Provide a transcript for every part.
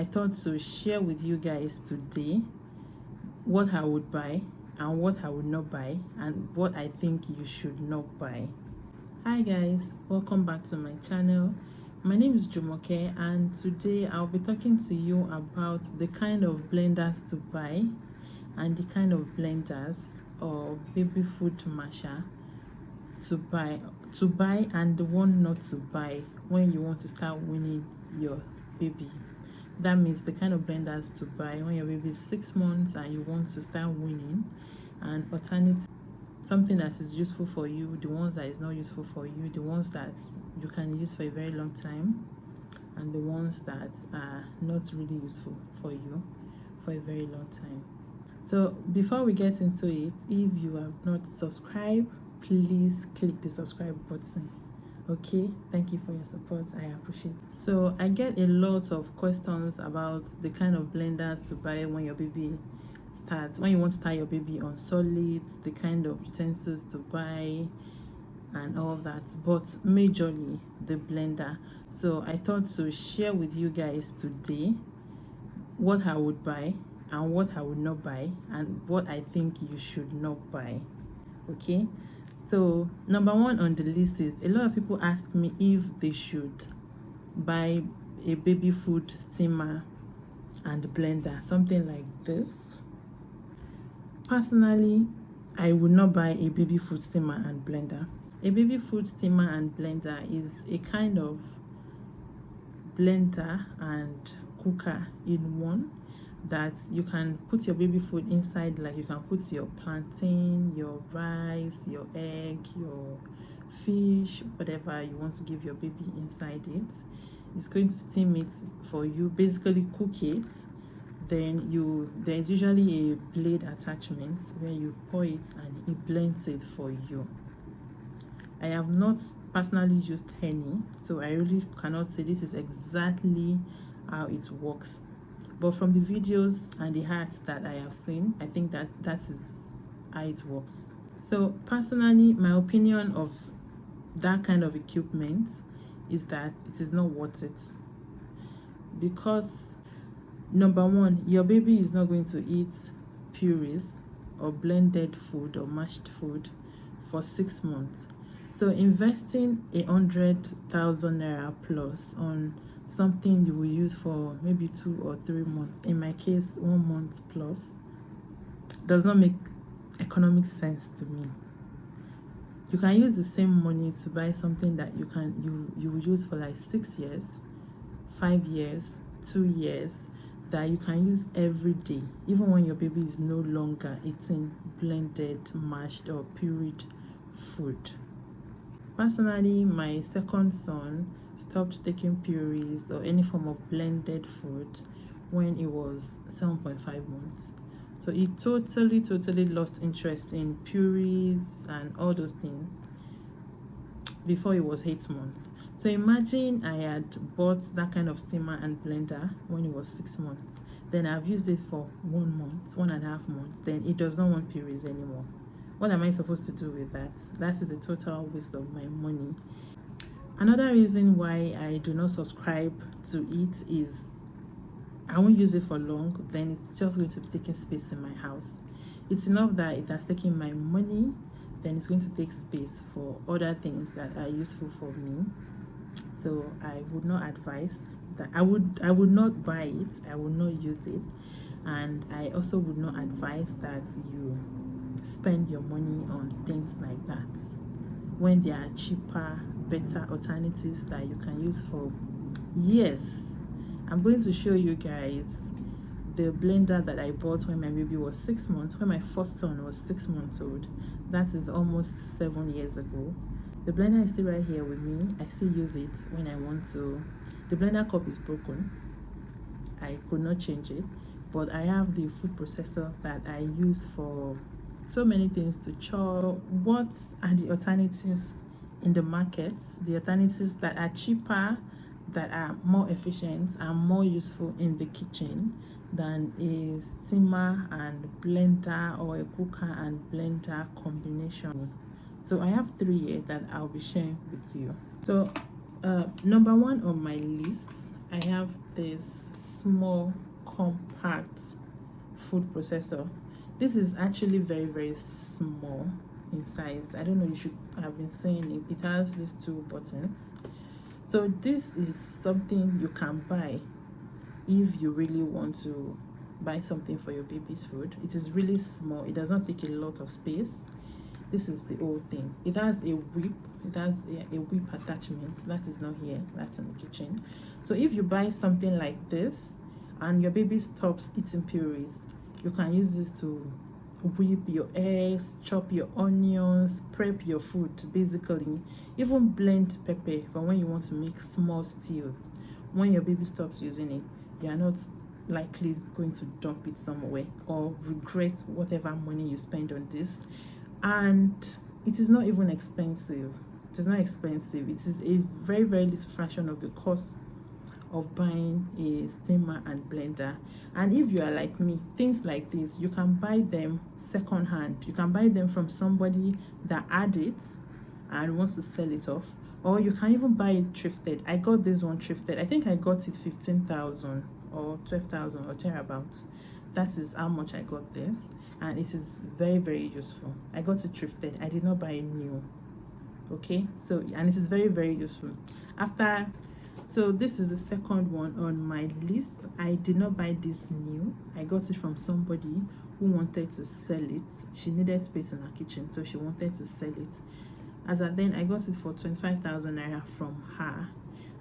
I thought to share with you guys today what I would buy and what I would not buy and what I think you should not buy. Hi guys, welcome back to my channel. My name is Jumoke and today I'll be talking to you about the kind of blenders to buy and the kind of blenders or baby food masher to buy and the one not to buy when you want to start weaning your baby. That means the kind of blenders to buy when your baby is 6 months and you want to start weaning, and alternative something that is useful for you, the ones that is not useful for you, the ones that you can use for a very long time, and the ones that are not really useful for you for a very long time. So before we get into it, if you have not subscribed, please click the subscribe button. Okay, thank you for your support, I appreciate it. So I get a lot of questions about the kind of blenders to buy when your baby starts, when you want to start your baby on solids, the kind of utensils to buy and all that, but majorly the blender. So I thought to share with you guys today what I would buy and what I would not buy and what I think you should not buy. Okay, so number one on the list is, a lot of people ask me if they should buy a baby food steamer and blender, something like this. Personally, I would not buy a baby food steamer and blender. A baby food steamer and blender is a kind of blender and cooker in one, that you can put your baby food inside. Like you can put your plantain, your rice, your egg, your fish, whatever you want to give your baby inside it. It's going to steam it for you, basically cook it. Then there's usually a blade attachment where you pour it and it blends it for you. I have not personally used any, so I really cannot say this is exactly how it works. But from the videos and the hacks that I have seen, I think that is how it works. So personally, my opinion of that kind of equipment is that it is not worth it. Because number one, your baby is not going to eat purees or blended food or mashed food for 6 months. So investing 100,000 naira plus on something you will use for maybe 2 or 3 months, in my case 1 month plus, does not make economic sense to me. You can use the same money to buy something that you will use for like 6 years, 5 years, 2 years, that you can use every day, even when your baby is no longer eating blended, mashed or pureed food. Personally, my second son stopped taking purees or any form of blended food when he was 7.5 months. So he totally lost interest in purees and all those things before he was 8 months. So imagine I had bought that kind of steamer and blender when he was 6 months. Then I've used it for 1 month, 1.5 months. Then it does not want purees anymore. What am I supposed to do with that? That is a total waste of my money. Another reason why I do not subscribe to it is I won't use it for long, then it's just going to be taking space in my house. It's enough that it has taken my money, then it's going to take space for other things that are useful for me. So I would not advise that. I would not buy it, I would not use it, and I also would not advise that you spend your money on things like that when there are cheaper, better alternatives that you can use for years. I'm going to show you guys the blender that I bought when my baby was 6 months, when my first son was 6 months old. That is almost 7 years ago. The blender is still right here with me. I still use it when I want to. The blender cup is broken, I could not change it, but I have the food processor that I use for so many things to chop. What are the alternatives in the market? The alternatives that are cheaper, that are more efficient and more useful in the kitchen than a steamer and blender or a cooker and blender combination. So I have 3 here that I'll be sharing with you. So number one on my list I have this small compact food processor. This is actually very, very small in size. I don't know, you should have been saying it. It has these two buttons. So this is something you can buy if you really want to buy something for your baby's food. It is really small. It does not take a lot of space. This is the whole thing. It has a whip. It has a whip attachment. That is not here. That's in the kitchen. So if you buy something like this and your baby stops eating purees, you can use this to whip your eggs, chop your onions, prep your food, basically even blend pepper for when you want to make small stews. When your baby stops using it, you are not likely going to dump it somewhere or regret whatever money you spend on this. And it is not even expensive. It is not expensive. It is a very, very little fraction of the cost of buying a steamer and blender. And if you are like me, things like this, you can buy them second hand. You can buy them from somebody that had it and wants to sell it off, or you can even buy it thrifted. I got this one thrifted. I think I got it 15,000 or 12,000 or thereabouts. That is how much I got this, and it is very, very useful. I got it thrifted. I did not buy it new. Okay, so and it is very, very useful. So this is the second one on my list. I did not buy this new. I got it from somebody who wanted to sell it. She needed space in her kitchen, so she wanted to sell it. As at then, I got it for 25,000 naira from her.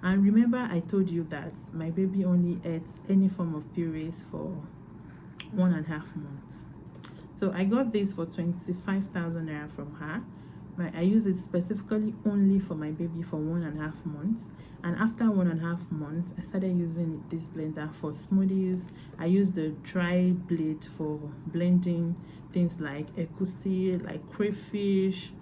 And remember, I told you that my baby only eats any form of purees for 1.5 months. So I got this for 25,000 naira from her. I use it specifically only for my baby for 1.5 months, and after 1.5 months I started using this blender for smoothies. I use the dry blade for blending things like egusi, like crayfish,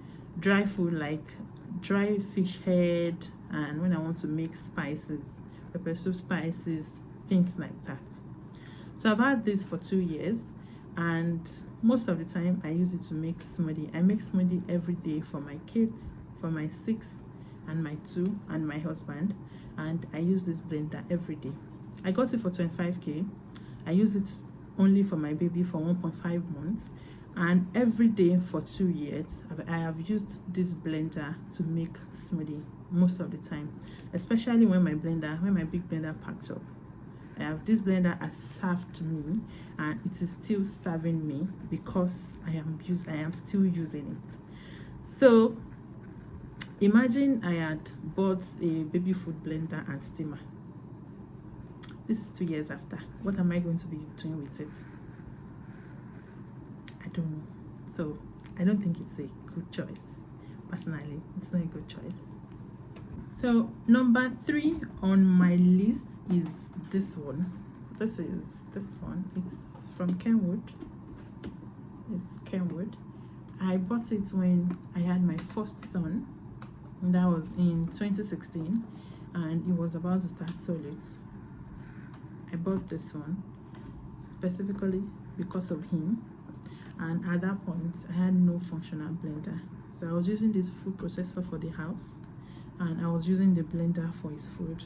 dry food like dry fish head, and when I want to make spices, pepper soup spices, things like that. So I've had this for 2 years, and most of the time I use it to make smoothie. I make smoothie every day for my kids, for my 6 and my 2 and my husband, and I use this blender every day. I got it for 25k. I use it only for my baby for 1.5 months, and every day for 2 years I have used this blender to make smoothie most of the time, especially when my big blender packed up. I have this blender has served me, and it is still serving me because I am still using it. So imagine I had bought a baby food blender and steamer. This is 2 years after. What am I going to be doing with it? I don't know. So I don't think it's a good choice. Personally, it's not a good choice. So number 3 on my list is this one. This one. It's from Kenwood. It's Kenwood. I bought it when I had my first son, and that was in 2016, and it was about to start solids. I bought this one specifically because of him, and at that point I had no functional blender, so I was using this food processor for the house, and I was using the blender for his food.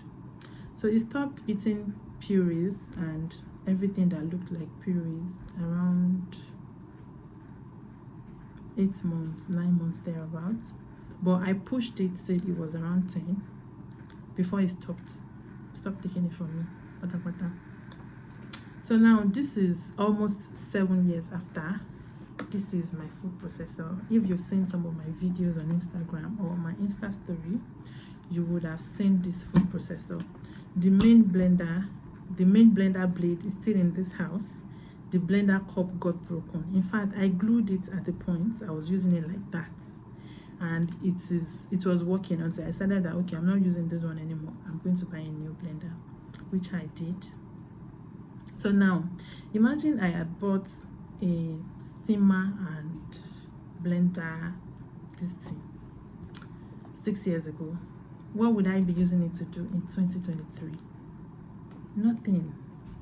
So he stopped eating purees and everything that looked like purees around 8 months, 9 months thereabouts. But I pushed it till it was around 10 before he stopped taking it from me. So now this is almost 7 years after. This is my food processor. If you've seen some of my videos on Instagram or my Insta story, you would have seen this food processor. The main blender blade is still in this house. The blender cup got broken. In fact, I glued it at the point. I was using it like that, and it was working until I decided that okay, I'm not using this one anymore. I'm going to buy a new blender, which I did. So now imagine I had bought a steamer and blender, this thing, 6 years ago. What would I be using it to do in 2023? Nothing.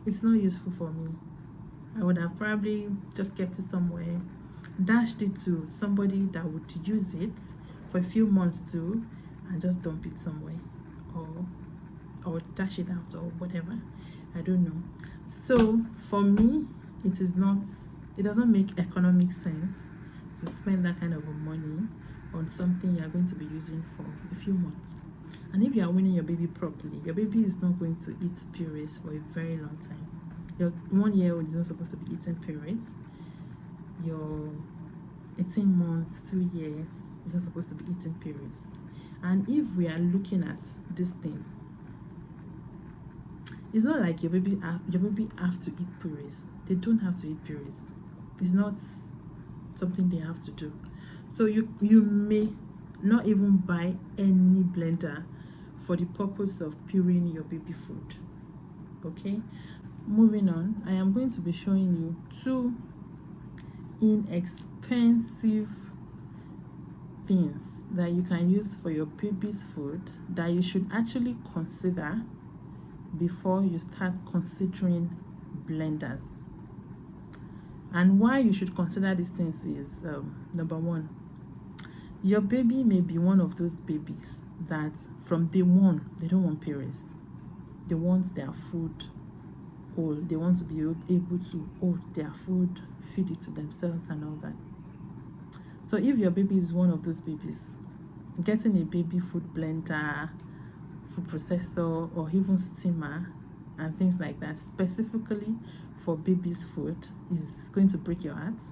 It's not useful for me. I would have probably just kept it somewhere, dashed it to somebody that would use it for a few months too, and just dump it somewhere, or or dash it out or whatever. I don't know. So for me, it doesn't make economic sense to spend that kind of money on something you are going to be using for a few months. And if you are weaning your baby properly, your baby is not going to eat purees for a very long time. Your 1-year-old is not supposed to be eating purees. Your 18 months, 2 years is not supposed to be eating purees. And if we are looking at this thing, it's not like your baby have to eat purees. They don't have to eat purees. It's not something they have to do. So you may not even buy any blender for the purpose of pureeing your baby food. Okay, moving on, I am going to be showing you 2 inexpensive things that you can use for your baby's food that you should actually consider before you start considering blenders. And why you should consider these things is number 1, your baby may be one of those babies that from day one they don't want purees. They want their food whole. They want to be able to hold their food, feed it to themselves and all that. So if your baby is one of those babies, getting a baby food blender, food processor, or even steamer and things like that specifically for baby's food is going to break your heart,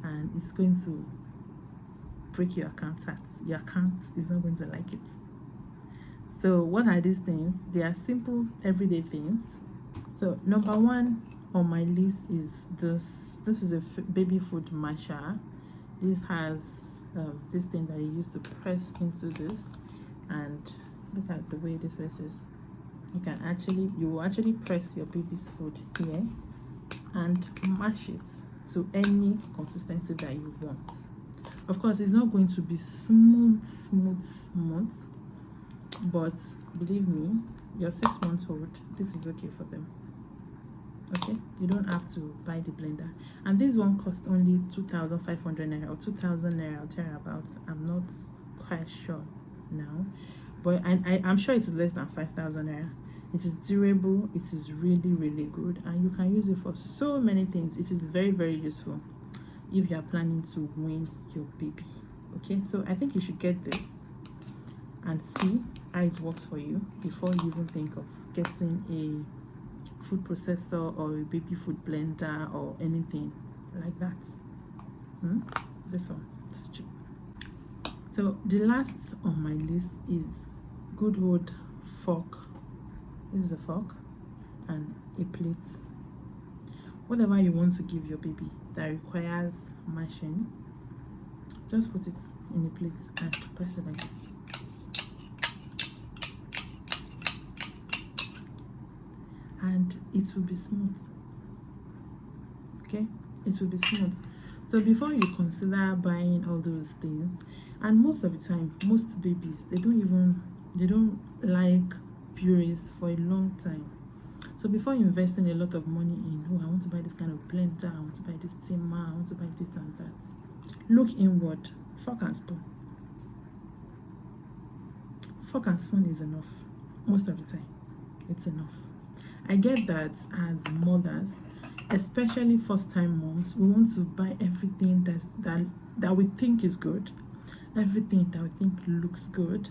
and it's going to break your account's heart. Your account is not going to like it. So what are these things? They are simple everyday things. So number 1 on my list is this is a baby food masher. This has this thing that you use to press into this, and look at the way this is. You will actually press your baby's food here and mash it to any consistency that you want. Of course, it's not going to be smooth, but believe me, your 6-month-old, this is okay for them. Okay, you don't have to buy the blender, and this one costs only 2,500 naira or 2,000 naira or thereabouts. I'm not quite sure now, but I'm sure it's less than 5,000 naira. It is durable, it is really good, and you can use it for so many things. It is very useful if you are planning to wean your baby. Okay, so I think you should get this and see how it works for you before you even think of getting a food processor or a baby food blender or anything like that. This one, it's cheap. So the last on my list is good old fork. This is a fork and a plate. Whatever you want to give your baby that requires mashing, just put it in a plate and press it like this. And it will be smooth. Okay, it will be smooth. So before you consider buying all those things, and most of the time, most babies, they don't like purees for a long time. So before investing a lot of money in, I want to buy this kind of blender, I want to buy this steamer, I want to buy this and that, look inward. Fork and spoon. Fork and spoon is enough. Most of the time, it's enough. I get that as mothers, especially first-time moms, we want to buy everything that we think is good, everything that we think looks good,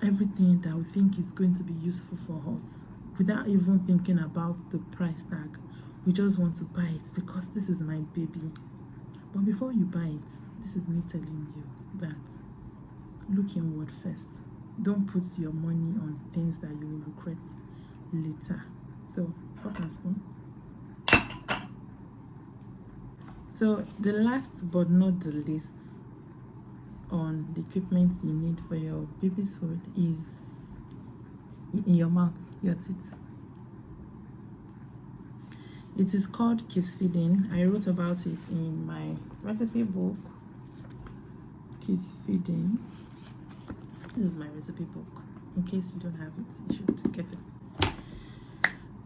everything that we think is going to be useful for us, without even thinking about the price tag. We just want to buy it because this is my baby. But before you buy it, this is me telling you that look inward first. Don't put your money on things that you will regret later. So fork and spoon. So the last but not the least on the equipment you need for your baby's food is in your mouth, your teeth. It is called kiss feeding. I wrote about it in my recipe book, Kiss Feeding. This is my recipe book. In case you don't have it, you should get it.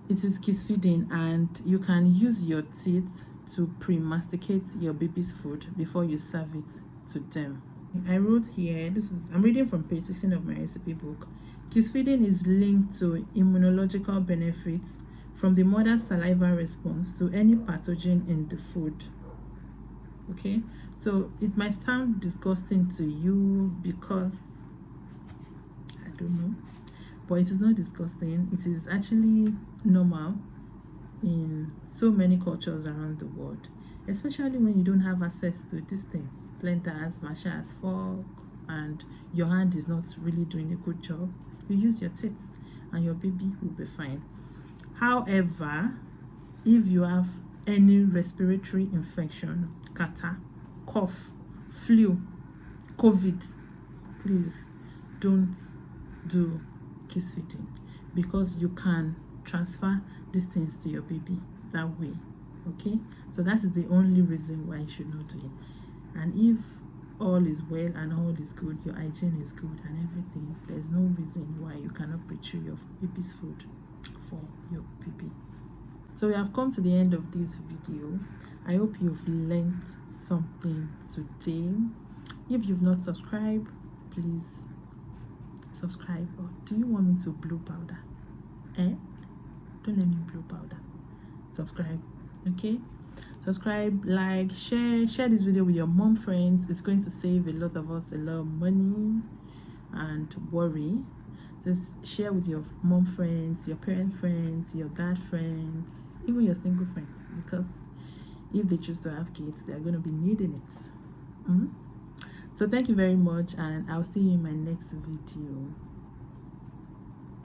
It is kiss feeding, and you can use your teeth to pre-masticate your baby's food before you serve it to them. I wrote here, I'm reading from page 16 of my recipe book. Kiss feeding is linked to immunological benefits from the mother's saliva response to any pathogen in the food. Okay, so it might sound disgusting to you because I don't know, but it is not disgusting. It is actually normal in so many cultures around the world, especially when you don't have access to these things, blenders, mashers, fork, and your hand is not really doing a good job. You use your teeth and your baby will be fine. However, if you have any respiratory infection, catarrh, cough, flu, COVID, please don't do kiss feeding, because you can transfer these things to your baby that way. Okay, so that is the only reason why you should not do it. And if all is well and all is good, your hygiene is good and everything, there's no reason why you cannot pre-chew your baby's food for your baby. So we have come to the end of this video. I hope you've learned something today. If you've not subscribed, please subscribe. Or do you want me to blow powder? Don't let me blow powder. Subscribe. Okay, subscribe, like, share this video with your mom friends. It's going to save a lot of us a lot of money and worry. Just share with your mom friends, your parent friends, your dad friends, even your single friends, because if they choose to have kids, they're going to be needing it. So thank you very much, and I'll see you in my next video.